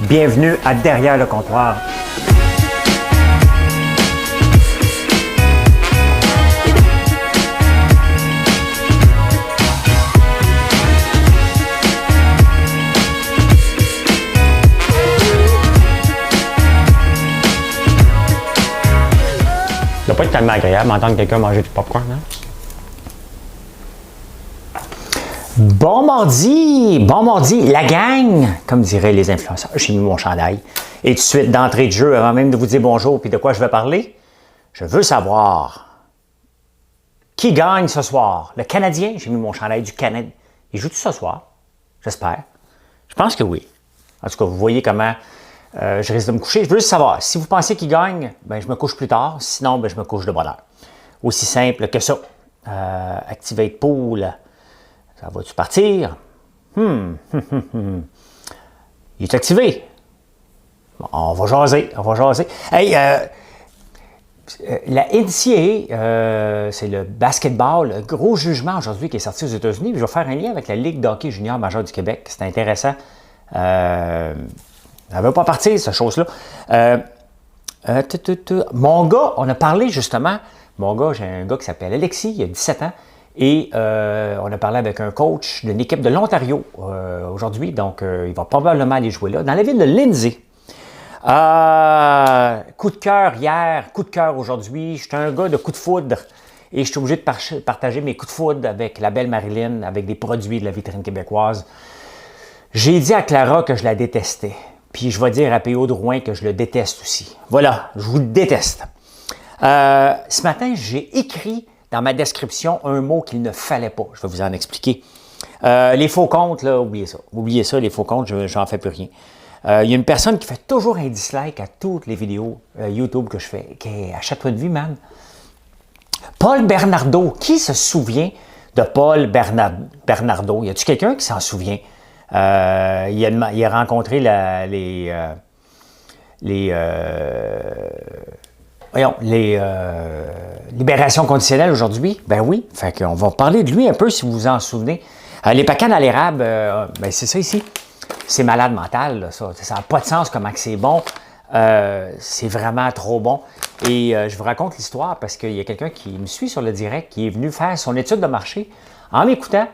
Bienvenue à Derrière le comptoir. Ça doit pas être tellement agréable d'entendre quelqu'un manger du popcorn, hein? Bon mardi, la gang, comme diraient les influenceurs. J'ai mis mon chandail. Et tout de suite, d'entrée de jeu, avant même de vous dire bonjour puis de quoi je vais parler, je veux savoir qui gagne ce soir. Le Canadien, j'ai mis mon chandail du Canada. Il joue-tu ce soir? J'espère. Je pense que oui. En tout cas, vous voyez comment je risque de me coucher. Je veux juste savoir, si vous pensez qu'il gagne, ben, je me couche plus tard. Sinon, ben, je me couche de bonne heure. Aussi simple que ça. Activate Pool. Ça va-tu partir? Il est activé. Bon, on va jaser. Hey, la NCAA, c'est le basketball, le gros jugement aujourd'hui qui est sorti aux États-Unis. Je vais faire un lien avec la Ligue de hockey junior majeure du Québec. C'est intéressant. Ça ne veut pas partir, cette chose-là. Mon gars, on a parlé justement, j'ai un gars qui s'appelle Alexis, il a 17 ans. Et on a parlé avec un coach d'une équipe de l'Ontario aujourd'hui, donc il va probablement aller jouer là, dans la ville de Lindsay. Coup de cœur hier, coup de cœur aujourd'hui. Je suis un gars de coup de foudre et je suis obligé de partager mes coups de foudre avec la belle Marilyn, avec des produits de la vitrine québécoise. J'ai dit à Clara que je la détestais, puis je vais dire à P.O. Drouin que je le déteste aussi. Voilà, je vous déteste. Ce matin, j'ai écrit dans ma description un mot qu'il ne fallait pas. Je vais vous en expliquer. Les faux comptes, là, oubliez ça. Oubliez ça, les faux comptes, je n'en fais plus rien. Il y a une personne qui fait toujours un dislike à toutes les vidéos YouTube que je fais, qui est à chaque fois de vue, man. Paul Bernardo. Qui se souvient de Paul Bernardo? Y a-t-il quelqu'un qui s'en souvient? Il a rencontré les libérations conditionnelles aujourd'hui. Ben oui, fait qu'on va parler de lui un peu si vous vous en souvenez. Les pacanes à l'érable, ben c'est ça ici. C'est malade mental, là, ça. Ça n'a pas de sens comment que c'est bon. C'est vraiment trop bon. Et je vous raconte l'histoire parce qu'il y a quelqu'un qui me suit sur le direct, qui est venu faire son étude de marché en m'écoutant.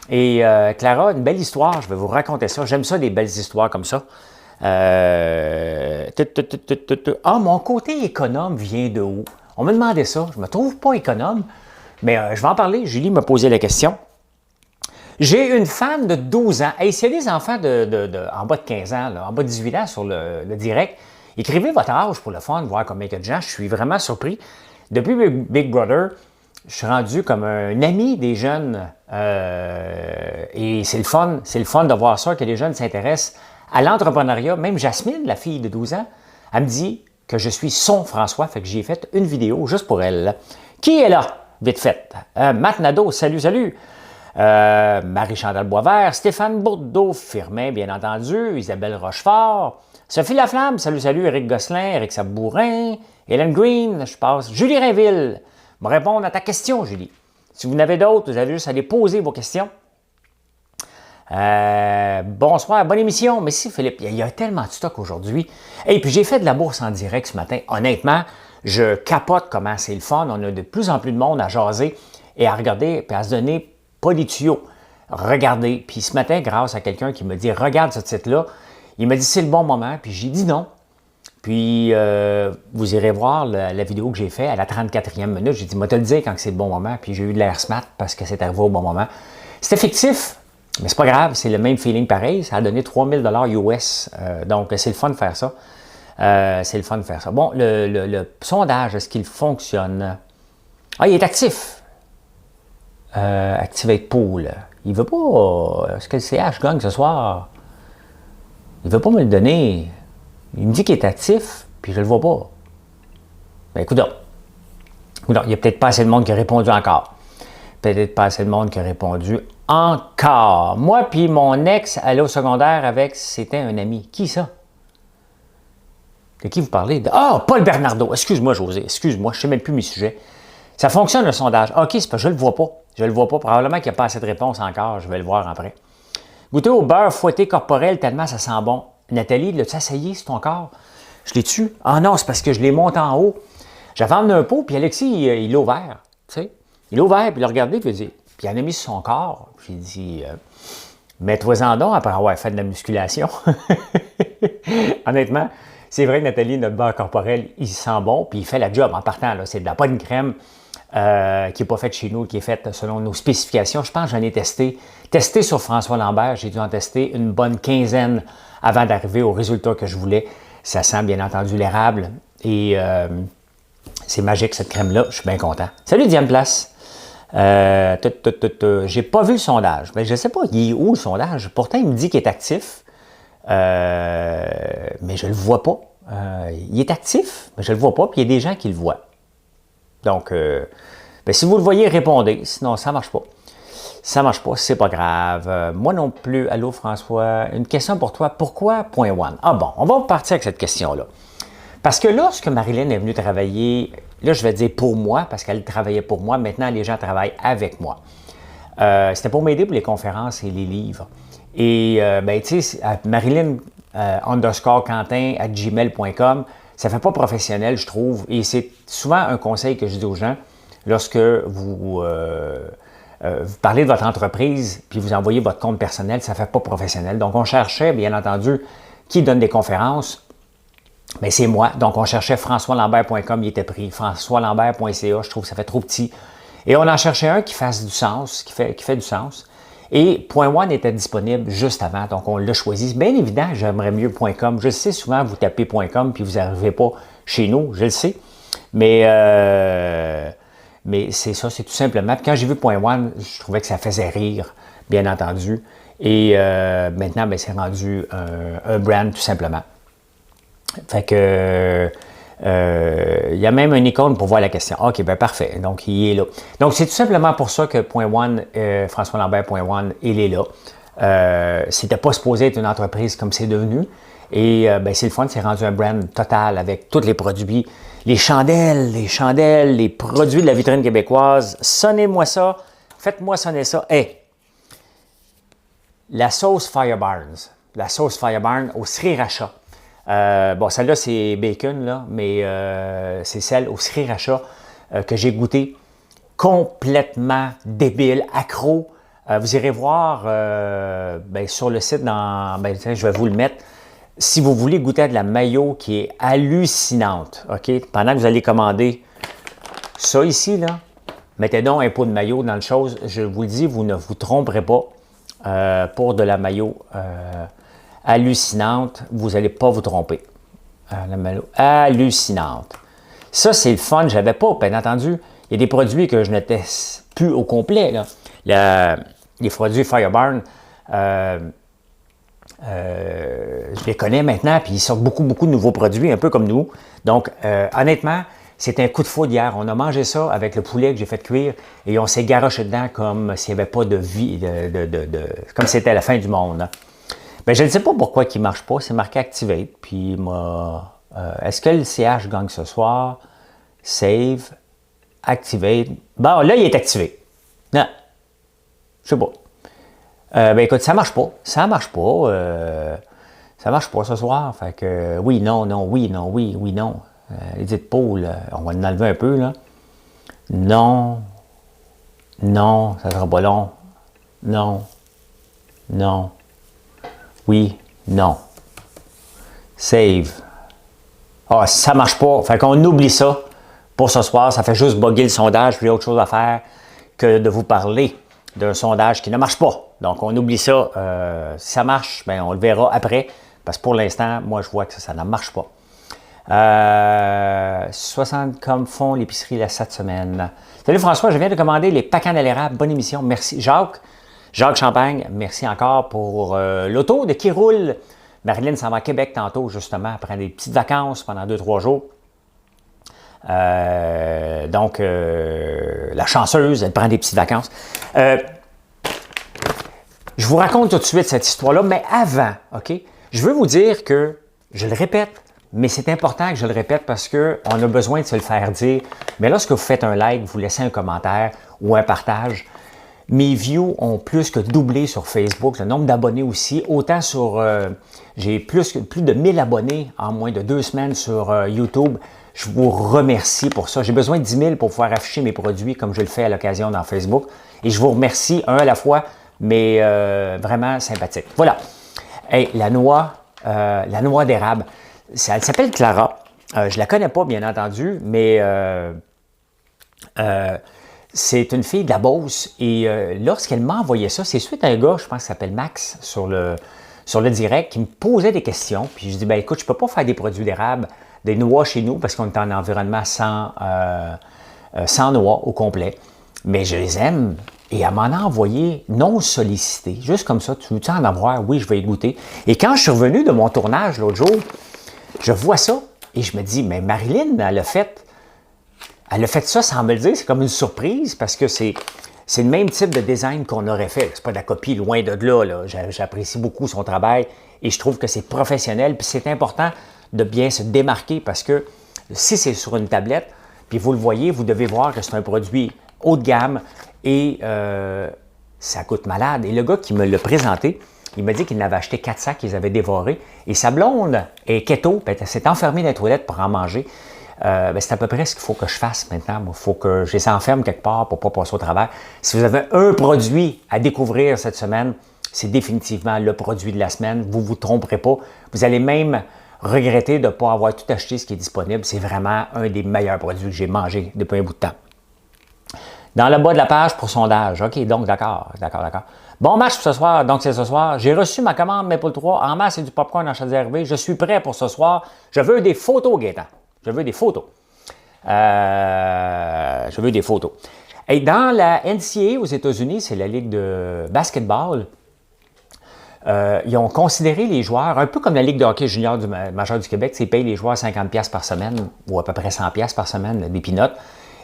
Et Clara, une belle histoire, je vais vous raconter ça. J'aime ça, des belles histoires comme ça. Mon côté économe vient de où? On me demandait ça. Je ne me trouve pas économe, mais je vais en parler. Julie m'a posé la question. J'ai une femme de 12 ans. Hey, s'il y a des enfants en bas de 15 ans, là, en bas de 18 ans sur le direct, écrivez votre âge pour le fun, voir combien il y a de gens. Je suis vraiment surpris. Depuis Big Brother, je suis rendu comme un ami des jeunes. Et c'est le fun de voir ça, que les jeunes s'intéressent à l'entrepreneuriat. Même Jasmine, la fille de 12 ans, elle me dit que je suis son François, fait que j'ai fait une vidéo juste pour elle. Qui est là? Vite fait. Matt Nadeau, salut. Marie-Chantal Boisvert, Stéphane Bourdeau, Firmin, bien entendu, Isabelle Rochefort, Sophie Laflamme, salut, Éric Gosselin, Éric Sabourin, Hélène Green, je passe, Julie Rainville, me répondre à ta question, Julie. Si vous en avez d'autres, vous avez juste à aller poser vos questions. Bonsoir, bonne émission. Merci Philippe, il y a tellement de stock aujourd'hui. Et puis j'ai fait de la bourse en direct ce matin. Honnêtement, je capote comment c'est le fun. On a de plus en plus de monde à jaser et à regarder et à se donner pas des tuyaux. Regardez. Puis ce matin, grâce à quelqu'un qui me dit « Regarde ce titre-là », il m'a dit « C'est le bon moment ». Puis j'ai dit non. Puis vous irez voir la vidéo que j'ai faite à la 34e minute. J'ai dit « Moi te le dire quand c'est le bon moment ». Puis j'ai eu de l'air smart parce que c'est arrivé au bon moment. C'était fictif. Mais c'est pas grave, c'est le même feeling pareil. Ça a donné 3000 $ US. Donc, c'est le fun de faire ça. Bon, le sondage, est-ce qu'il fonctionne? Ah, il est actif. Activate Pool. Il veut pas... Est-ce que le CH gagne ce soir? Il veut pas me le donner. Il me dit qu'il est actif, puis je le vois pas. Ben, écoute, il y a peut-être pas assez de monde qui a répondu encore. Encore. Moi puis mon ex allait au secondaire avec, c'était un ami. Qui ça? De qui vous parlez? Paul Bernardo. Excuse-moi, José. Excuse-moi, je ne sais même plus mes sujets. Ça fonctionne le sondage. OK, c'est parce que je ne le vois pas. Probablement qu'il n'y a pas assez de réponses encore. Je vais le voir après. Goûter au beurre fouetté corporel tellement ça sent bon. Nathalie, l'as-tu essayé sur ton corps? Je l'ai tu? Ah non, c'est parce que je l'ai monté en haut. J'avais emmené un pot, puis Alexis, il l'a ouvert. Tu sais? Il l'a ouvert, puis il l'a regardé, puis il a dit, puis il en a mis sur son corps. J'ai dit, mets-toi-en donc après avoir fait de la musculation. Honnêtement, c'est vrai que Nathalie, notre barre corporelle, il sent bon, puis il fait la job en partant. C'est de la bonne crème qui n'est pas faite chez nous, qui est faite selon nos spécifications. Je pense que j'en ai testé. Testé sur François Lambert, j'ai dû en tester une bonne quinzaine avant d'arriver au résultat que je voulais. Ça sent bien entendu l'érable et c'est magique cette crème-là. Je suis bien content. Salut Diane Place. J'ai pas vu le sondage. Mais je ne sais pas, il est où le sondage? Pourtant, il me dit qu'il est actif. Mais je ne le vois pas. Il est actif, mais je ne le vois pas, puis il y a des gens qui le voient. Donc, si vous le voyez, répondez. Sinon, ça ne marche pas. Ça ne marche pas, c'est pas grave. Moi non plus. Allô, François. Une question pour toi. Pourquoi Point One? Ah bon, on va partir avec cette question-là. Parce que lorsque Marilyn est venue travailler, là, je vais dire pour moi, parce qu'elle travaillait pour moi. Maintenant, les gens travaillent avec moi. C'était pour m'aider pour les conférences et les livres. Et, tu sais, Marilyn _Quentin @gmail.com, ça ne fait pas professionnel, je trouve. Et c'est souvent un conseil que je dis aux gens lorsque vous parlez de votre entreprise puis vous envoyez votre compte personnel, ça ne fait pas professionnel. Donc, on cherchait, bien entendu, qui donne des conférences. Bien, c'est moi. Donc, on cherchait françoislambert.com, il était pris. françoislambert.ca, je trouve que ça fait trop petit. Et on en cherchait un qui fasse du sens, qui fait du sens. Et Point One était disponible juste avant, donc on l'a choisi. C'est bien évident, j'aimerais mieux .com. Je le sais, souvent, vous tapez .com puis vous n'arrivez pas chez nous, je le sais. Mais c'est ça, c'est tout simplement. Puis quand j'ai vu Point One, je trouvais que ça faisait rire, bien entendu. Et maintenant, c'est rendu un brand, tout simplement. Fait que... il y a même une icône pour voir la question. OK, bien parfait. Donc, il est là. Donc, c'est tout simplement pour ça que Point One, François Lambert Point One, il est là. C'était pas supposé être une entreprise comme c'est devenu. Et c'est le fun, c'est rendu un brand total avec tous les produits. Les chandelles, les produits de la vitrine québécoise. Sonnez-moi ça. Faites-moi sonner ça. Hey! La sauce Firebarns. La sauce Firebarn au sriracha. Celle-là, c'est bacon, là, mais c'est celle au sriracha que j'ai goûté. Complètement débile, accro. Vous irez voir sur le site, je vais vous le mettre. Si vous voulez goûter à de la mayo qui est hallucinante, OK? Pendant que vous allez commander ça ici, là, mettez donc un pot de mayo dans le chose. Je vous le dis, vous ne vous tromperez pas pour de la mayo hallucinante, vous n'allez pas vous tromper. La mayo hallucinante. Ça, c'est le fun. Je n'avais pas, bien entendu. Il y a des produits que je ne teste plus au complet. Là. Les produits Firebarn, je les connais maintenant, puis ils sortent beaucoup de nouveaux produits, un peu comme nous. Donc, honnêtement, c'est un coup de foudre hier. On a mangé ça avec le poulet que j'ai fait cuire et on s'est garoché dedans comme s'il n'y avait pas de vie, comme si c'était la fin du monde. Hein. Je ne sais pas pourquoi il ne marche pas. C'est marqué Activate. Puis, est-ce que le CH gagne ce soir? Save. Activate. Bon, là, il est activé. Non. Je sais pas. Écoute, ça ne marche pas. Ça ne marche pas. Ça ne marche pas ce soir. Fait que oui, non, oui, non. Les dites Paul, on va en enlever un peu, là. Non. Non, ça ne sera pas long. Non. Oui, non. Save. Ah, ça ne marche pas. Fait qu'on oublie ça pour ce soir. Ça fait juste bugger le sondage, puis il y a autre chose à faire que de vous parler d'un sondage qui ne marche pas. Donc, on oublie ça. Si ça marche, on le verra après. Parce que pour l'instant, moi, je vois que ça ne marche pas. 60 comme font l'épicerie cette semaine. Salut François, je viens de commander les pacans à l'érable. Bonne émission. Merci. Jacques Champagne, merci encore pour l'auto de qui roule. Marilyn s'en va à Québec tantôt, justement, elle prend des petites vacances pendant 2-3 jours. Donc, la chanceuse, elle prend des petites vacances. Je vous raconte tout de suite cette histoire-là, mais avant, OK? Je veux vous dire que, je le répète, mais c'est important que je le répète parce qu'on a besoin de se le faire dire. Mais lorsque vous faites un like, vous laissez un commentaire ou un partage, Mes views ont plus que doublé sur Facebook, le nombre d'abonnés aussi. Autant sur... j'ai plus de 1000 abonnés en moins de 2 semaines sur YouTube. Je vous remercie pour ça. J'ai besoin de 10 000 pour pouvoir afficher mes produits comme je le fais à l'occasion dans Facebook. Et je vous remercie un à la fois, mais vraiment sympathique. Voilà. Hey, la noix d'érable. Elle s'appelle Clara. Je ne la connais pas, bien entendu, mais c'est une fille de la Beauce. Et lorsqu'elle m'a envoyé ça, c'est suite à un gars, je pense, qui s'appelle Max, sur le direct, qui me posait des questions. Puis je dis, ben écoute, je ne peux pas faire des produits d'érable, des noix chez nous, parce qu'on est en environnement sans noix au complet. Mais je les aime. Et elle m'en a envoyé non sollicité, juste comme ça. Tu veux en avoir? Oui, je vais y goûter. Et quand je suis revenu de mon tournage l'autre jour, je vois ça et je me dis, mais Marilyn, elle a fait ça sans me le dire. C'est comme une surprise parce que c'est le même type de design qu'on aurait fait. C'est pas de la copie, loin de là. J'apprécie beaucoup son travail et je trouve que c'est professionnel. Puis c'est important de bien se démarquer parce que si c'est sur une tablette, puis vous le voyez, vous devez voir que c'est un produit haut de gamme et ça coûte malade. Et le gars qui me l'a présenté, il m'a dit qu'il en avait acheté 4 sacs qu'ils avaient dévorés. Et sa blonde est keto, elle s'est enfermée dans les toilettes pour en manger. C'est à peu près ce qu'il faut que je fasse maintenant. Il faut que je les enferme quelque part pour ne pas passer au travers. Si vous avez un produit à découvrir cette semaine, c'est définitivement le produit de la semaine. Vous ne vous tromperez pas. Vous allez même regretter de ne pas avoir tout acheté ce qui est disponible. C'est vraiment un des meilleurs produits que j'ai mangé depuis un bout de temps. Dans le bas de la page pour sondage. OK, donc d'accord. Bon match pour ce soir, donc c'est ce soir. J'ai reçu ma commande Maple 3 en masse et du popcorn en Chaudière Hervé. Je suis prêt pour ce soir. Je veux des photos, Gaétan. Je veux des photos. Et dans la NCAA aux États-Unis, c'est la ligue de basketball, ils ont considéré les joueurs, un peu comme la ligue de hockey junior du majeur du Québec, ils payent les joueurs 50$ par semaine ou à peu près 100$ par semaine, des peanuts.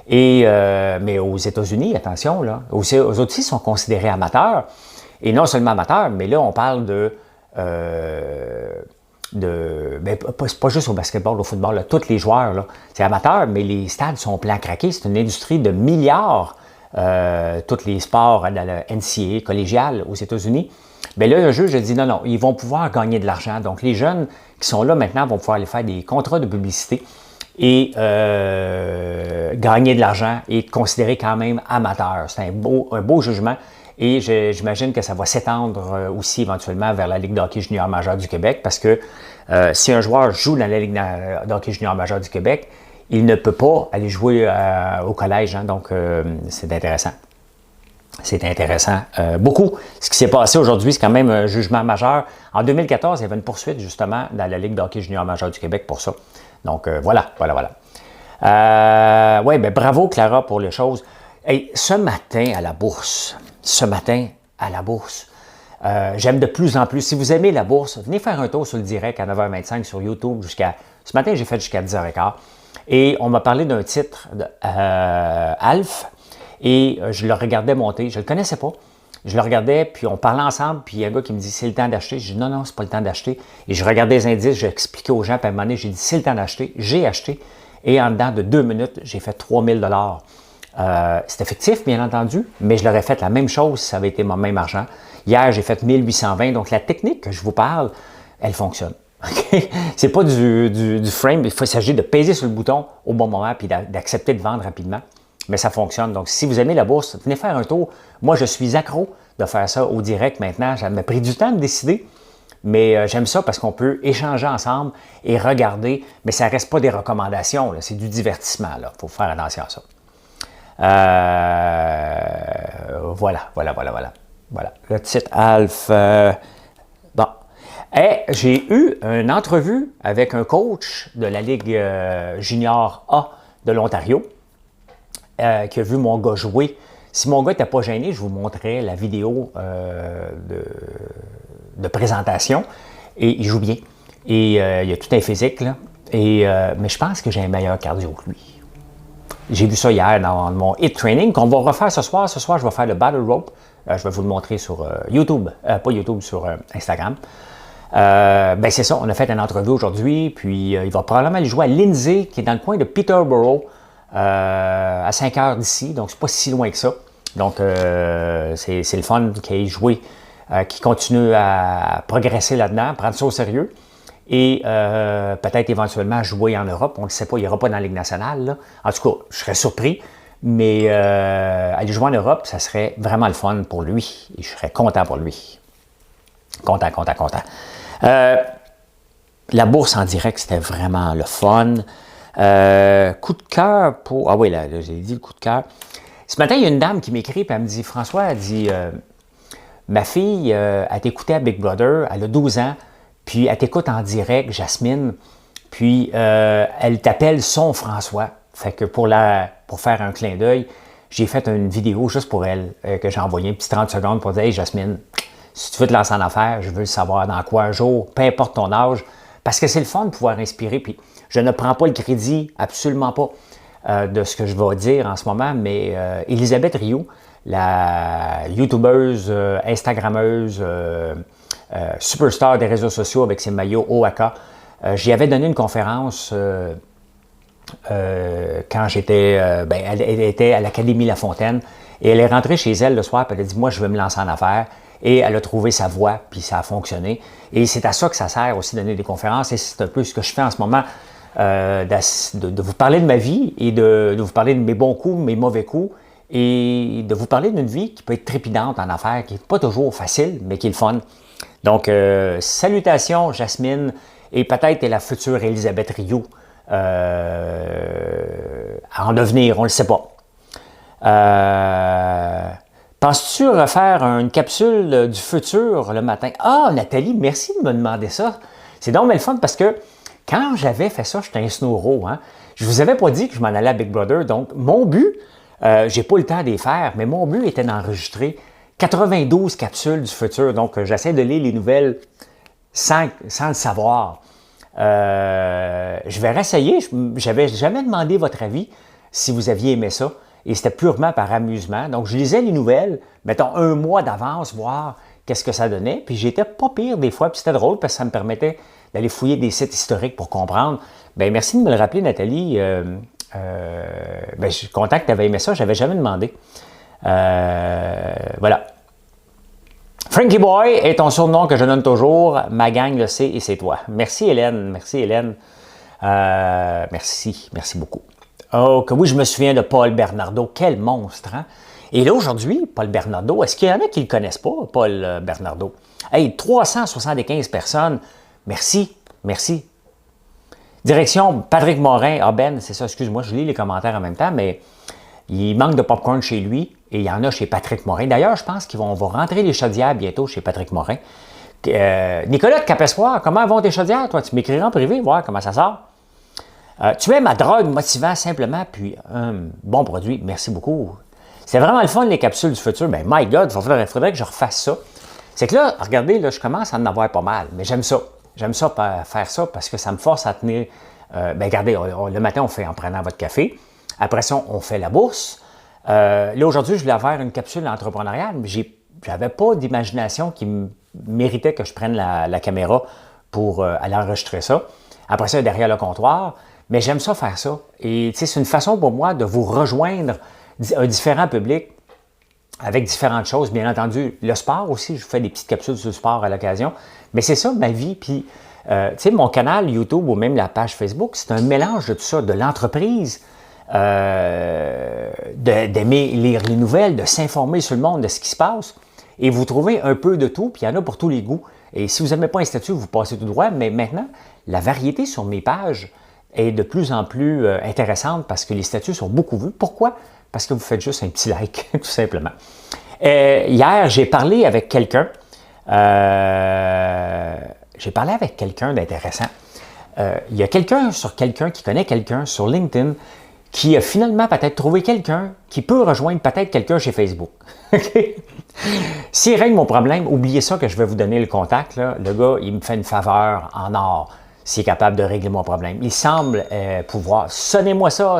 Mais aux États-Unis, attention, là, aux autres aussi sont considérés amateurs. Et non seulement amateurs, mais là, on parle pas juste au basketball, au football, là, tous les joueurs, là, c'est amateur, mais les stades sont pleins à craquer. C'est une industrie de milliards, tous les sports dans la NCAA collégiale aux États-Unis. Bien là, le juge a dit non, ils vont pouvoir gagner de l'argent. Donc, les jeunes qui sont là maintenant vont pouvoir aller faire des contrats de publicité et gagner de l'argent et être considérés quand même amateurs. C'est un beau jugement. Et j'imagine que ça va s'étendre aussi éventuellement vers la Ligue de hockey junior majeure du Québec parce que si un joueur joue dans la Ligue de hockey junior majeure du Québec, il ne peut pas aller jouer au collège. Hein, donc, c'est intéressant. C'est intéressant. Beaucoup. Ce qui s'est passé aujourd'hui, c'est quand même un jugement majeur. En 2014, il y avait une poursuite justement dans la Ligue de hockey junior majeure du Québec pour ça. Donc, voilà. Oui, bien bravo Clara pour les choses. Hey, ce matin à la bourse, j'aime de plus en plus. Si vous aimez la bourse, venez faire un tour sur le direct à 9h25 sur YouTube jusqu'à... Ce matin, j'ai fait jusqu'à 10h15. Et on m'a parlé d'un titre, Alf, et je le regardais monter. Je ne le connaissais pas. Je le regardais, puis on parlait ensemble, puis il y a un gars qui me dit « c'est le temps d'acheter ». Je dis « non, c'est pas le temps d'acheter ». Et je regardais les indices, j'expliquais aux gens, puis à un moment donné, j'ai dit « c'est le temps d'acheter ». J'ai acheté, et en dedans de 2 minutes, j'ai fait 3000 $. C'est effectif, bien entendu, mais je l'aurais fait la même chose si ça avait été mon même argent. Hier, j'ai fait 1820, donc la technique que je vous parle, elle fonctionne. Okay? C'est pas du frame, il s'agit de peser sur le bouton au bon moment puis d'accepter de vendre rapidement. Mais ça fonctionne. Donc, si vous aimez la bourse, venez faire un tour. Moi, je suis accro de faire ça au direct maintenant. Ça m'a pris du temps de décider, mais j'aime ça parce qu'on peut échanger ensemble et regarder. Mais ça ne reste pas des recommandations, c'est du divertissement. Il faut faire attention à ça. Voilà. Le titre Alf. Bon. J'ai eu une entrevue avec un coach de la Ligue junior A de l'Ontario qui a vu mon gars jouer. Si mon gars n'était pas gêné, je vous montrais la vidéo de présentation. Et il joue bien. Et il y a tout un physique, là. Mais je pense que j'ai un meilleur cardio que lui. J'ai vu ça hier dans mon HIIT Training qu'on va refaire ce soir. Ce soir, je vais faire le Battle Rope. Je vais vous le montrer sur YouTube. Pas YouTube, sur Instagram. C'est ça, on a fait une entrevue aujourd'hui. Puis il va probablement aller jouer à Lindsay, qui est dans le coin de Peterborough, à 5 heures d'ici. Donc, c'est pas si loin que ça. Donc, c'est le fun qu'il ait joué, qu'il continue à progresser là-dedans, prendre ça au sérieux. Et peut-être éventuellement jouer en Europe. On ne le sait pas, il n'y aura pas dans la Ligue nationale. Là. En tout cas, je serais surpris. Mais aller jouer en Europe, ça serait vraiment le fun pour lui. Et je serais content pour lui. Content. La bourse en direct, c'était vraiment le fun. Coup de cœur pour... Ah oui, là j'ai dit le coup de cœur. Ce matin, il y a une dame qui m'écrit et elle me dit, François, elle dit, ma fille, elle t'écoutait à Big Brother, elle a 12 ans, puis elle t'écoute en direct, Jasmine, puis elle t'appelle son François. Fait que pour faire un clin d'œil, j'ai fait une vidéo juste pour elle, que j'ai envoyé un petit 30 secondes pour dire « Hey Jasmine, si tu veux te lancer en affaires, je veux le savoir dans quoi un jour, peu importe ton âge, parce que c'est le fun de pouvoir inspirer. » Puis je ne prends pas le crédit, absolument pas, de ce que je vais dire en ce moment, mais Elisabeth Rioux, la YouTubeuse, Instagrammeuse, superstar des réseaux sociaux avec ses maillots OAK, j'y avais donné une conférence quand j'étais, elle était à l'Académie La Fontaine et elle est rentrée chez elle le soir et elle a dit « Moi, je veux me lancer en affaires ». Et elle a trouvé sa voie, puis ça a fonctionné. Et c'est à ça que ça sert aussi de donner des conférences et c'est un peu ce que je fais en ce moment, de vous parler de ma vie et de vous parler de mes bons coups, mes mauvais coups et de vous parler d'une vie qui peut être trépidante en affaires, qui n'est pas toujours facile, mais qui est le fun. Donc, salutations Jasmine et peut-être la future Elisabeth Rioux. À en devenir, on ne le sait pas. Penses-tu refaire une capsule du futur le matin? Ah, Nathalie, merci de me demander ça. C'est donc le fun parce que quand j'avais fait ça, j'étais un snoro. Hein? Je vous avais pas dit que je m'en allais à Big Brother. Donc, mon but, j'ai pas le temps d'y faire, mais mon but était d'enregistrer 92 capsules du futur. Donc, j'essaie de lire les nouvelles sans le savoir. Je vais réessayer. Je n'avais jamais demandé votre avis si vous aviez aimé ça. Et c'était purement par amusement. Donc, je lisais les nouvelles, mettons un mois d'avance, voir qu'est-ce que ça donnait. Puis, j'étais pas pire des fois. Puis, c'était drôle parce que ça me permettait d'aller fouiller des sites historiques pour comprendre. Bien, merci de me le rappeler, Nathalie. Je suis content que tu avais aimé ça. Je n'avais jamais demandé. Voilà. Frankie Boy est ton surnom que je donne toujours. Ma gang le sait et c'est toi. Merci, Hélène. Merci, Hélène. Merci beaucoup. Oh, que oui, je me souviens de Paul Bernardo. Quel monstre, hein? Et là, aujourd'hui, Paul Bernardo, est-ce qu'il y en a qui ne le connaissent pas, Paul Bernardo? Hey, 375 personnes. Merci. Direction Patrick Morin. Ah Ben, c'est ça, excuse-moi, je lis les commentaires en même temps, mais il manque de popcorn chez lui et il y en a chez Patrick Morin. D'ailleurs, je pense qu'on va rentrer les chaudières bientôt chez Patrick Morin. Nicolas de Capessoir, comment vont tes chaudières? Toi, tu m'écriras en privé, voir comment ça sort. Tu es ma drogue motivant simplement, puis un bon produit. Merci beaucoup. C'est vraiment le fun, les capsules du futur. Ben, my God, il faudrait que je refasse ça. C'est que là, regardez, là, je commence à en avoir pas mal, mais j'aime ça. J'aime ça faire ça parce que ça me force à tenir. Regardez, le matin, on fait en prenant votre café. Après ça, on fait la bourse. Là, aujourd'hui, je voulais faire une capsule entrepreneuriale, mais j'avais pas d'imagination qui méritait que je prenne la caméra pour aller enregistrer ça. Après ça, derrière le comptoir. Mais j'aime ça faire ça. Et c'est une façon pour moi de vous rejoindre un différent public avec différentes choses. Bien entendu, le sport aussi, je fais des petites capsules sur le sport à l'occasion. Mais c'est ça ma vie. Puis, mon canal YouTube ou même la page Facebook, c'est un mélange de tout ça, de l'entreprise, d'aimer lire les nouvelles, de s'informer sur le monde de ce qui se passe. Et vous trouvez un peu de tout, puis il y en a pour tous les goûts. Et si vous n'aimez pas un statut, vous passez tout droit. Mais maintenant, la variété sur mes pages est de plus en plus intéressante parce que les statuts sont beaucoup vus. Pourquoi? Parce que vous faites juste un petit like, tout simplement. Hier, j'ai parlé avec quelqu'un. D'intéressant. Il y a quelqu'un qui connaît quelqu'un sur LinkedIn qui a finalement peut-être trouvé quelqu'un qui peut rejoindre peut-être quelqu'un chez Facebook. S'il règle mon problème, oubliez ça que je vais vous donner le contact. Là. Le gars, il me fait une faveur en or s'il est capable de régler mon problème. Il semble pouvoir. Sonnez-moi ça.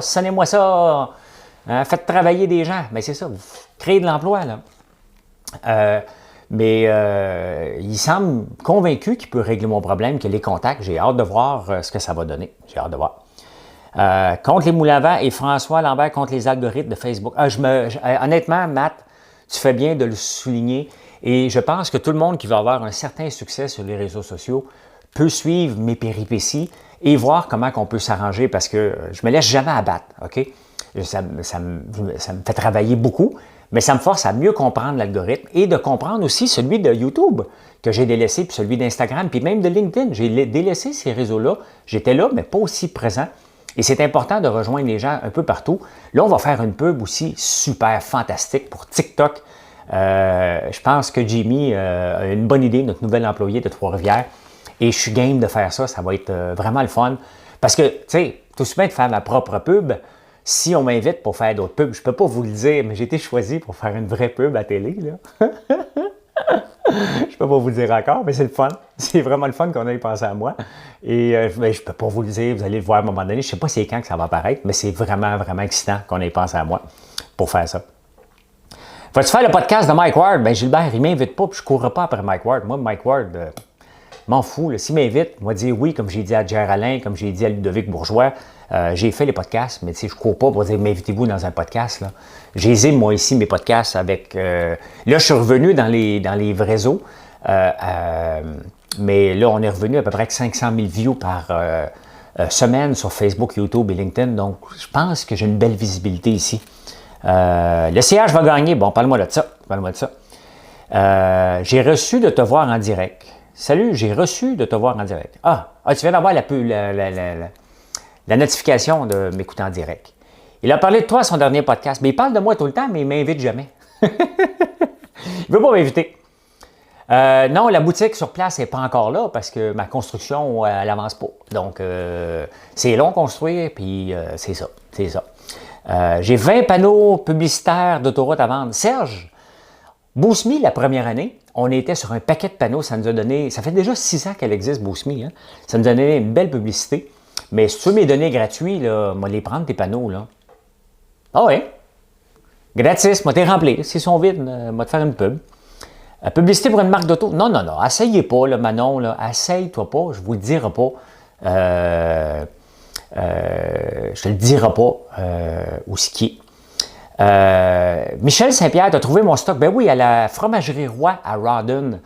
Hein, faites travailler des gens. Mais c'est ça, vous créez de l'emploi. Là. Il semble convaincu qu'il peut régler mon problème, qu'il a les contacts. J'ai hâte de voir ce que ça va donner. J'ai hâte de voir. Contre les moulins à vent et François Lambert contre les algorithmes de Facebook. Honnêtement, Matt, Tu fais bien de le souligner. Et je pense que tout le monde qui va avoir un certain succès sur les réseaux sociaux peut suivre mes péripéties et voir comment on peut s'arranger parce que je me laisse jamais abattre, OK? Ça me fait travailler beaucoup, mais ça me force à mieux comprendre l'algorithme et de comprendre aussi celui de YouTube que j'ai délaissé, puis celui d'Instagram, puis même de LinkedIn. J'ai délaissé ces réseaux-là. J'étais là, mais pas aussi présent. Et c'est important de rejoindre les gens un peu partout. Là, on va faire une pub aussi super fantastique pour TikTok. Je pense que Jimmy a une bonne idée, notre nouvel employé de Trois-Rivières. Et je suis game de faire ça. Ça va être vraiment le fun. Parce que, tu sais, tout aussi bien de faire ma propre pub. Si on m'invite pour faire d'autres pubs, je ne peux pas vous le dire, mais j'ai été choisi pour faire une vraie pub à télé, là. Je ne peux pas vous le dire encore, mais c'est le fun. C'est vraiment le fun qu'on ait pensé à moi. Et je ne peux pas vous le dire, vous allez le voir à un moment donné. Je ne sais pas c'est quand que ça va apparaître, mais c'est vraiment, vraiment excitant qu'on ait pensé à moi pour faire ça. Vas-tu faire le podcast de Mike Ward? Bien, Gilbert, il ne m'invite pas, puis je ne courrai pas après Mike Ward. Moi, Mike Ward, m'en fous. S'il m'invite, moi dire oui, comme j'ai dit à Jerry Alain, comme j'ai dit à Ludovic Bourgeois. J'ai fait les podcasts, mais tu sais, je ne cours pas pour dire m'invitez-vous dans un podcast. Là. J'ai moi ici mes podcasts avec. Là, je suis revenu dans les vrais eaux, mais là, on est revenu à peu près 500 000 views par semaine sur Facebook, YouTube et LinkedIn. Donc, je pense que j'ai une belle visibilité ici. Le CH va gagner. Bon, parle-moi de ça. J'ai reçu de te voir en direct. Salut, j'ai reçu de te voir en direct. Ah tu viens d'avoir la notification de m'écouter en direct. Il a parlé de toi à son dernier podcast, mais il parle de moi tout le temps, mais il ne m'invite jamais. Il ne veut pas m'inviter. Non, la boutique sur place n'est pas encore là parce que ma construction, elle n'avance pas. Donc, c'est long à construire, puis c'est ça. J'ai 20 panneaux publicitaires d'autoroute à vendre. Serge, Boost Me, la première année, on était sur un paquet de panneaux. Ça nous a donné, ça fait déjà 6 ans qu'elle existe, Boost Me. Hein? Ça nous a donné une belle publicité. Mais si tu veux me les donner gratuits, là, moi les prendre, tes panneaux. Là. Ah oui. Gratis, moi t'es rempli. S'ils sont vides, moi te faire une pub. Publicité pour une marque d'auto. Non. Essayez pas, là, Manon. Là. Essaye-toi pas. Je vous le dirai pas. Je te le dirai pas où ce qui est. Michel Saint-Pierre, tu as trouvé mon stock? Ben oui, à la fromagerie Roy à Rawdon,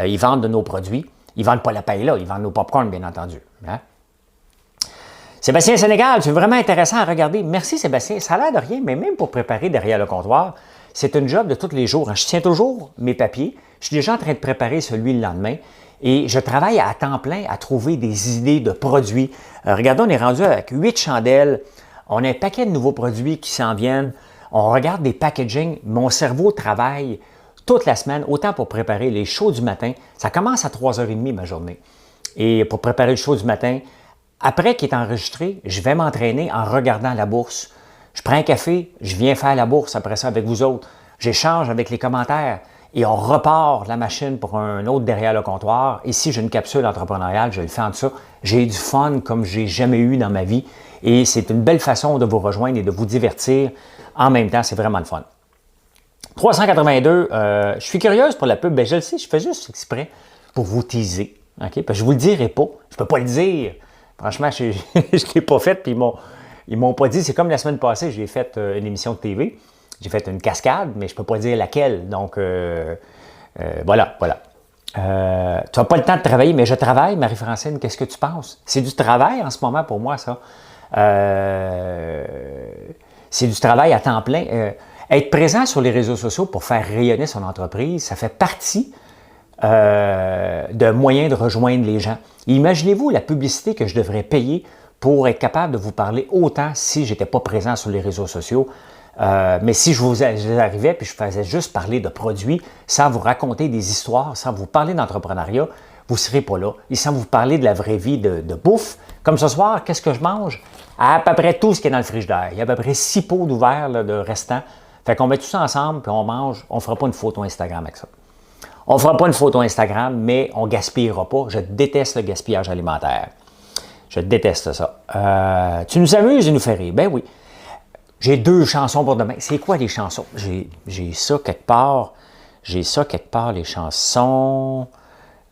ils vendent de nos produits. Ils ne vendent pas la paille là, ils vendent nos popcorn, bien entendu. Hein? Sébastien Sénégal, c'est vraiment intéressant à regarder. Merci Sébastien, ça a l'air de rien, mais même pour préparer derrière le comptoir, c'est une job de tous les jours. Je tiens toujours mes papiers, je suis déjà en train de préparer celui le lendemain et je travaille à temps plein à trouver des idées de produits. Regardez, on est rendu avec 8 chandelles, on a un paquet de nouveaux produits qui s'en viennent, on regarde des packaging, mon cerveau travaille toute la semaine, autant pour préparer les shows du matin. Ça commence à 3h30 ma journée. Et pour préparer le show du matin, après qu'il est enregistré, je vais m'entraîner en regardant la bourse. Je prends un café, je viens faire la bourse après ça avec vous autres. J'échange avec les commentaires et on repart la machine pour un autre derrière le comptoir. Ici, j'ai une capsule entrepreneuriale, je le fais en ça. J'ai du fun comme j'ai jamais eu dans ma vie et c'est une belle façon de vous rejoindre et de vous divertir en même temps. C'est vraiment le fun. 382, je suis curieuse pour la pub. Ben, je le sais, je fais juste exprès pour vous teaser. Okay? Parce que je ne vous le dirai pas. Je ne peux pas le dire. Franchement, je ne l'ai pas fait, puis ils m'ont pas dit. C'est comme la semaine passée, j'ai fait une émission de TV. J'ai fait une cascade, mais je ne peux pas dire laquelle. Donc, voilà. Tu n'as pas le temps de travailler, mais je travaille, Marie-Francine. Qu'est-ce que tu penses? C'est du travail en ce moment pour moi, ça. C'est du travail à temps plein. Être présent sur les réseaux sociaux pour faire rayonner son entreprise, ça fait partie de moyens de rejoindre les gens. Imaginez-vous la publicité que je devrais payer pour être capable de vous parler autant si je n'étais pas présent sur les réseaux sociaux. Mais si je arrivais puis je faisais juste parler de produits sans vous raconter des histoires, sans vous parler d'entrepreneuriat, vous ne serez pas là. Et sans vous parler de la vraie vie de bouffe, comme ce soir, qu'est-ce que je mange? À peu près tout ce qui est dans le frigidaire. Il y a à peu près 6 pots d'ouvert de restants. Fait qu'on met tout ça ensemble puis on mange. On ne fera pas une photo Instagram avec ça. On ne fera pas une photo Instagram, mais on ne gaspillera pas. Je déteste le gaspillage alimentaire. Je déteste ça. Tu nous amuses et nous fais rire. Ben oui. J'ai 2 chansons pour demain. C'est quoi les chansons? J'ai ça quelque part. J'ai ça quelque part, les chansons.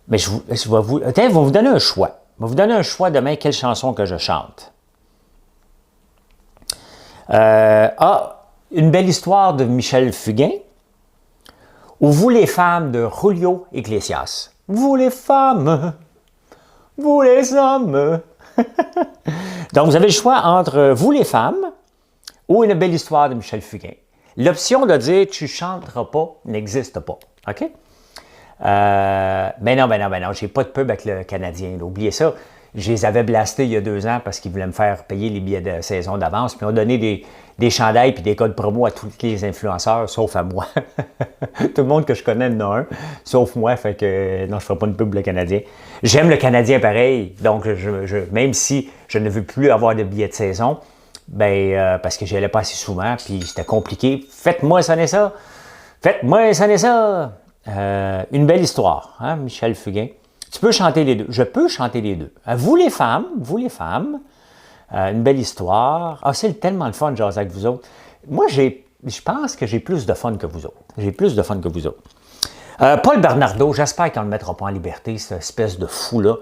Mais je vais vous donner un choix. Je vais vous donner un choix demain, quelle chanson que je chante. Une belle histoire de Michel Fugain. ou Vous les femmes de Julio Iglesias. Vous les femmes, vous les hommes. Donc, vous avez le choix entre Vous les femmes ou Une belle histoire de Michel Fugain. L'option de dire tu chanteras pas n'existe pas. OK? Ben non, j'ai pas de pub avec le Canadien. Là. Oubliez ça. Je les avais blastés il y a 2 ans parce qu'ils voulaient me faire payer les billets de saison d'avance. Puis ils ont donné des chandails et des codes promo à tous les influenceurs, sauf à moi. Tout le monde que je connais en a un, sauf moi. Fait que non, je ne ferai pas une pub pour le Canadien. J'aime le Canadien pareil. Donc, même si je ne veux plus avoir de billets de saison, parce que j'y allais pas assez souvent, puis c'était compliqué. Faites-moi sonner ça. Faites-moi sonner ça. Une belle histoire, hein, Michel Fugain. Tu peux chanter les deux. Je peux chanter les deux. Vous les femmes, une belle histoire. Ah, c'est tellement le fun de jaser avec vous autres. Moi, je pense que j'ai plus de fun que vous autres. Paul Bernardo, j'espère qu'on ne le mettra pas en liberté, cette espèce de fou-là.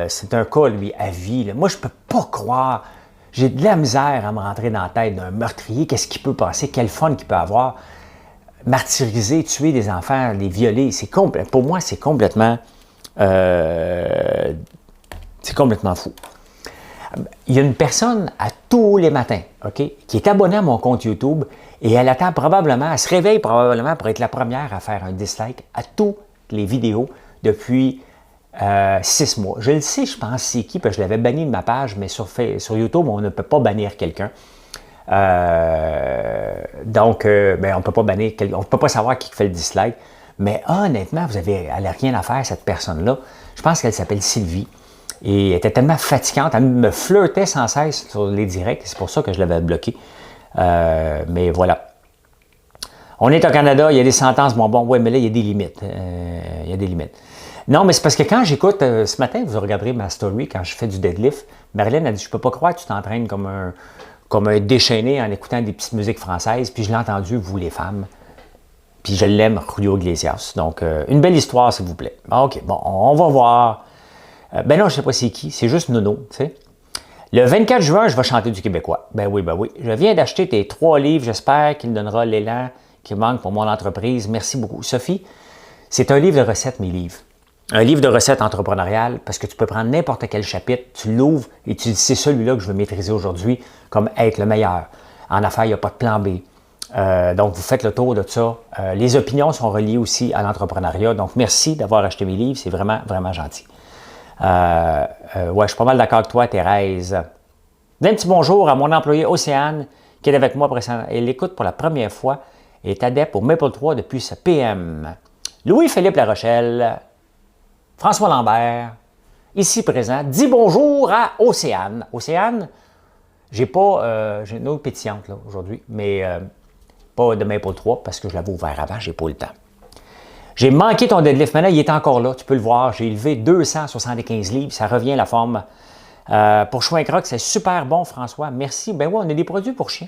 C'est un cas, lui, à vie. Là. Moi, je ne peux pas croire. J'ai de la misère à me rentrer dans la tête d'un meurtrier. Qu'est-ce qu'il peut penser? Quel fun qu'il peut avoir? Martyriser, tuer des enfants, les violer, pour moi, c'est complètement fou. Il y a une personne à tous les matins, OK, qui est abonnée à mon compte YouTube et elle se réveille probablement pour être la première à faire un dislike à toutes les vidéos depuis 6 mois. Je le sais, je pense c'est qui, parce que je l'avais banni de ma page, mais sur YouTube, on ne peut pas bannir quelqu'un. Donc, on ne peut pas bannir, on ne peut pas savoir qui fait le dislike. Mais honnêtement, elle n'a rien à faire, cette personne-là. Je pense qu'elle s'appelle Sylvie. Et elle était tellement fatigante, elle me flirtait sans cesse sur les directs. C'est pour ça que je l'avais bloqué. Mais voilà. On est au Canada, il y a des sentences bonbons. Oui, mais là, il y a des limites. Non, mais c'est parce que quand j'écoute, ce matin, vous regarderez ma story quand je fais du deadlift, Marilyn a dit, je peux pas croire que tu t'entraînes comme un déchaîné en écoutant des petites musiques françaises. Puis je l'ai entendu, Vous les femmes. Puis je l'aime, Julio Iglesias. Donc, une belle histoire, s'il vous plaît. OK, bon, on va voir. Non, je ne sais pas c'est qui. C'est juste Nono, tu sais. Le 24 juin, je vais chanter du québécois. Ben oui. Je viens d'acheter tes 3 livres. J'espère qu'il me donnera l'élan qui manque pour mon entreprise. Merci beaucoup. Sophie, c'est un livre de recettes, mes livres. Un livre de recettes entrepreneuriales, parce que tu peux prendre n'importe quel chapitre, tu l'ouvres et tu dis, c'est celui-là que je veux maîtriser aujourd'hui comme être le meilleur. En affaires, il n'y a pas de plan B. Donc, vous faites le tour de ça. Les opinions sont reliées aussi à l'entrepreneuriat. Donc, merci d'avoir acheté mes livres. C'est vraiment, vraiment gentil. Je suis pas mal d'accord avec toi, Thérèse. Un petit bonjour à mon employé Océane, qui est avec moi précédemment. Elle écoute pour la première fois et est adepte au Maple 3 depuis sa PM. Louis-Philippe Larochelle, François Lambert, ici présent, dit bonjour à Océane. Océane, j'ai une autre pétillante là aujourd'hui, mais pas de Maple 3 parce que je l'avais ouvert avant, j'ai pas eu le temps. J'ai manqué ton deadlift, maintenant il est encore là, tu peux le voir. J'ai élevé 275 livres, ça revient la forme. Pour Chouin Croc, c'est super bon, François. Merci. Ben oui, on a des produits pour chiens.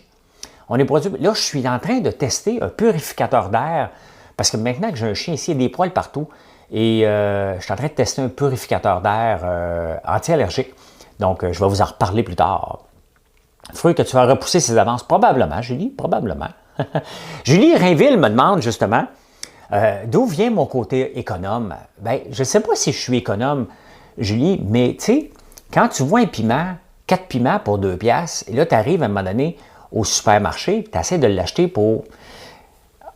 Là, je suis en train de tester un purificateur d'air parce que maintenant que j'ai un chien ici, il y a des poils partout. Et je suis en train de tester un purificateur d'air anti-allergique. Donc, je vais vous en reparler plus tard. Fruit que tu vas repousser ses avances? Probablement, Julie, probablement. Julie Rainville me demande justement d'où vient mon côté économe. Ben, je ne sais pas si je suis économe, Julie, mais tu sais, quand tu vois un piment, 4 piments pour 2 piastres, et là, tu arrives à un moment donné au supermarché, tu essaies de l'acheter pour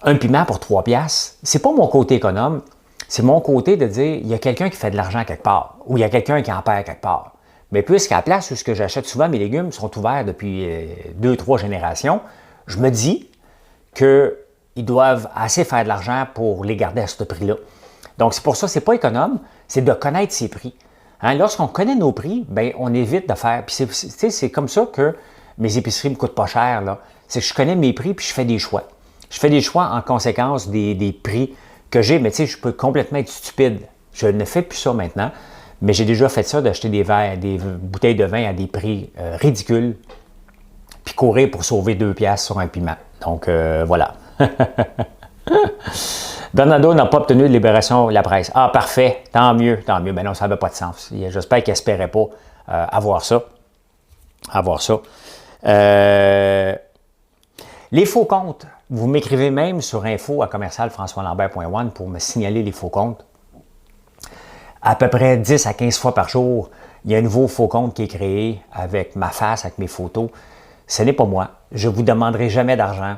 un piment pour 3 piastres, c'est pas mon côté économe, c'est mon côté de dire, il y a quelqu'un qui fait de l'argent quelque part, ou il y a quelqu'un qui en perd quelque part. Mais puisqu'à la place où ce que j'achète souvent, mes légumes sont ouverts depuis 2-3 générations, je me dis qu'ils doivent assez faire de l'argent pour les garder à ce prix-là. Donc, c'est pour ça, c'est pas économe, c'est de connaître ses prix. Hein, lorsqu'on connaît nos prix, ben, on évite de faire. Puis c'est comme ça que mes épiceries me coûtent pas cher. C'est que je connais mes prix puis je fais des choix. Je fais des choix en conséquence des prix que j'ai, mais tu sais, je peux complètement être stupide. Je ne fais plus ça maintenant, mais j'ai déjà fait ça, d'acheter des bouteilles de vin à des prix ridicules, puis courir pour sauver 2 piastres sur un piment. Donc, voilà. Bernardo n'a pas obtenu de libération de la presse. Ah, parfait, tant mieux, tant mieux. Mais non, ça n'avait pas de sens. J'espère qu'il n'espérait pas avoir ça. Les faux comptes. Vous m'écrivez même sur info@commercialfrançoislambert.one pour me signaler les faux comptes. À peu près 10 à 15 fois par jour, il y a un nouveau faux compte qui est créé avec ma face, avec mes photos. Ce n'est pas moi. Je ne vous demanderai jamais d'argent.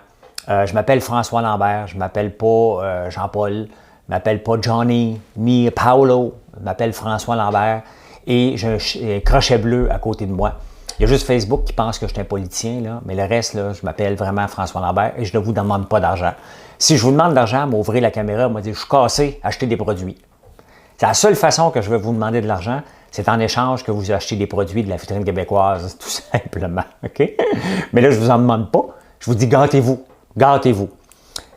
Je m'appelle François Lambert, je ne m'appelle pas Jean-Paul, je ne m'appelle pas Johnny, ni Paolo, je m'appelle François Lambert et j'ai un crochet bleu à côté de moi. Il y a juste Facebook qui pense que je suis un politicien, là, mais le reste, là, je m'appelle vraiment François Lambert et je ne vous demande pas d'argent. Si je vous demande d'argent, m'ouvrir la caméra, me dire je suis cassé, achetez des produits. C'est la seule façon que je vais vous demander de l'argent, c'est en échange que vous achetez des produits de la vitrine québécoise, tout simplement. OK? Mais là, je ne vous en demande pas. Je vous dis gâtez-vous. Gâtez-vous.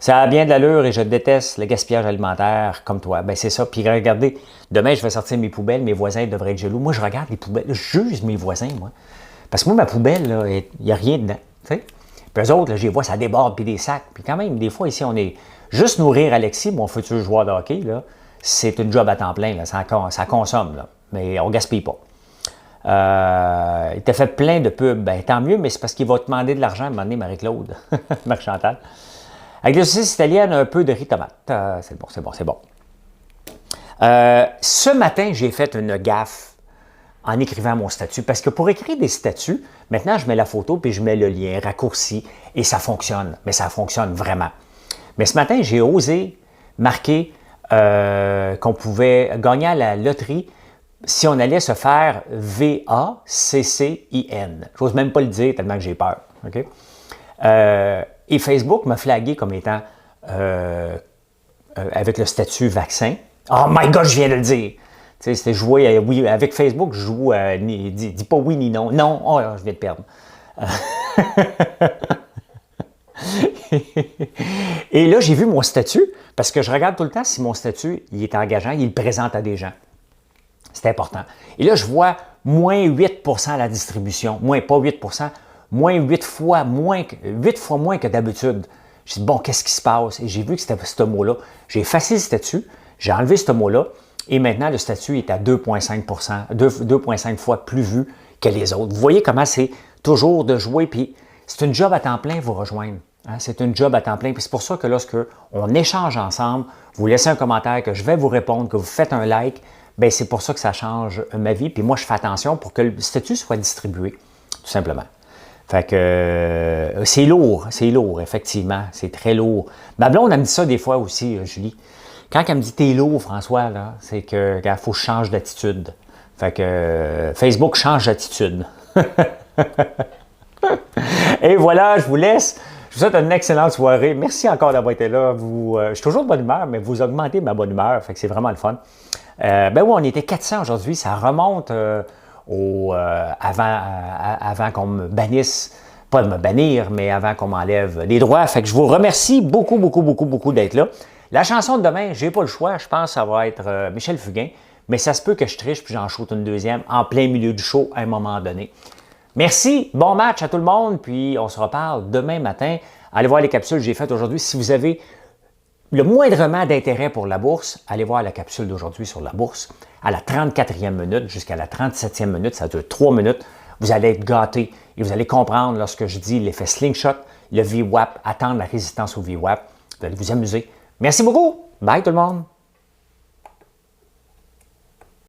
Ça a bien de l'allure et je déteste le gaspillage alimentaire comme toi. Ben c'est ça. Puis regardez, demain, je vais sortir mes poubelles. Mes voisins devraient être jaloux. Moi, je regarde les poubelles. Je juge mes voisins, moi. Parce que moi, ma poubelle, il n'y a rien dedans. T'sais? Puis eux autres, là, je les vois, ça déborde, puis des sacs. Puis quand même, des fois, ici, on est juste nourrir Alexis, mon futur joueur de hockey, là, c'est une job à temps plein. Là. Ça consomme, là. Mais on ne gaspille pas. Il t'a fait plein de pubs. Ben, tant mieux, mais c'est parce qu'il va te demander de l'argent à un moment donné, Marie-Claude, Marie-Chantal. Avec des saucisses italiennes, un peu de riz tomate. C'est bon, c'est bon, c'est bon. Ce matin, j'ai fait une gaffe en écrivant mon statut. Parce que pour écrire des statuts, maintenant, je mets la photo puis je mets le lien raccourci et ça fonctionne. Mais ça fonctionne vraiment. Mais ce matin, j'ai osé marquer qu'on pouvait gagner à la loterie si on allait se faire VACCIN. Je n'ose même pas le dire tellement que j'ai peur. Okay? Et Facebook m'a flagué comme étant avec le statut vaccin. Oh my God, je viens de le dire! Tu sais, c'était jouer, oui, avec Facebook, je joue, dis pas oui ni non. Non, oh, je viens de perdre. Et là, j'ai vu mon statut, parce que je regarde tout le temps si mon statut il est engageant, il le présente à des gens. C'est important. Et là, je vois moins 8 à la distribution. Moins, pas 8 moins 8 fois moins que d'habitude. Je dis, bon, qu'est-ce qui se passe? Et j'ai vu que c'était ce mot-là. J'ai effacé le statut, j'ai enlevé ce mot-là, et maintenant, le statut est à 2,5 fois plus vu que les autres. Vous voyez comment c'est toujours de jouer, puis c'est une job à temps plein vous rejoindre. Hein? C'est une job à temps plein, puis c'est pour ça que lorsque on échange ensemble, vous laissez un commentaire, que je vais vous répondre, que vous faites un like, bien, c'est pour ça que ça change ma vie. Puis moi, je fais attention pour que le statut soit distribué, tout simplement. Fait que c'est lourd, effectivement. C'est très lourd. Ma blonde, elle me dit ça des fois aussi, Julie. Quand elle me dit « t'es lourd, François », là, c'est qu'il faut que je change d'attitude. Fait que Facebook change d'attitude. Et voilà, je vous laisse. Je vous souhaite une excellente soirée. Merci encore d'avoir été là. Je suis toujours de bonne humeur, mais vous augmentez ma bonne humeur. Fait que c'est vraiment le fun. Ben oui, on était 400 aujourd'hui. Ça remonte avant qu'on me bannisse. Pas de me bannir, mais avant qu'on m'enlève les droits. Fait que je vous remercie beaucoup d'être là. La chanson de demain, j'ai pas le choix. Je pense que ça va être Michel Fugain. Mais ça se peut que je triche puis j'en shoot une deuxième en plein milieu du show à un moment donné. Merci, bon match à tout le monde, puis on se reparle demain matin. Allez voir les capsules que j'ai faites aujourd'hui. Si vous avez le moindrement d'intérêt pour la bourse, allez voir la capsule d'aujourd'hui sur la bourse. À la 34e minute jusqu'à la 37e minute, ça dure 3 minutes. Vous allez être gâtés et vous allez comprendre lorsque je dis l'effet slingshot, le VWAP, attendre la résistance au VWAP. Vous allez vous amuser. Merci beaucoup. Bye tout le monde.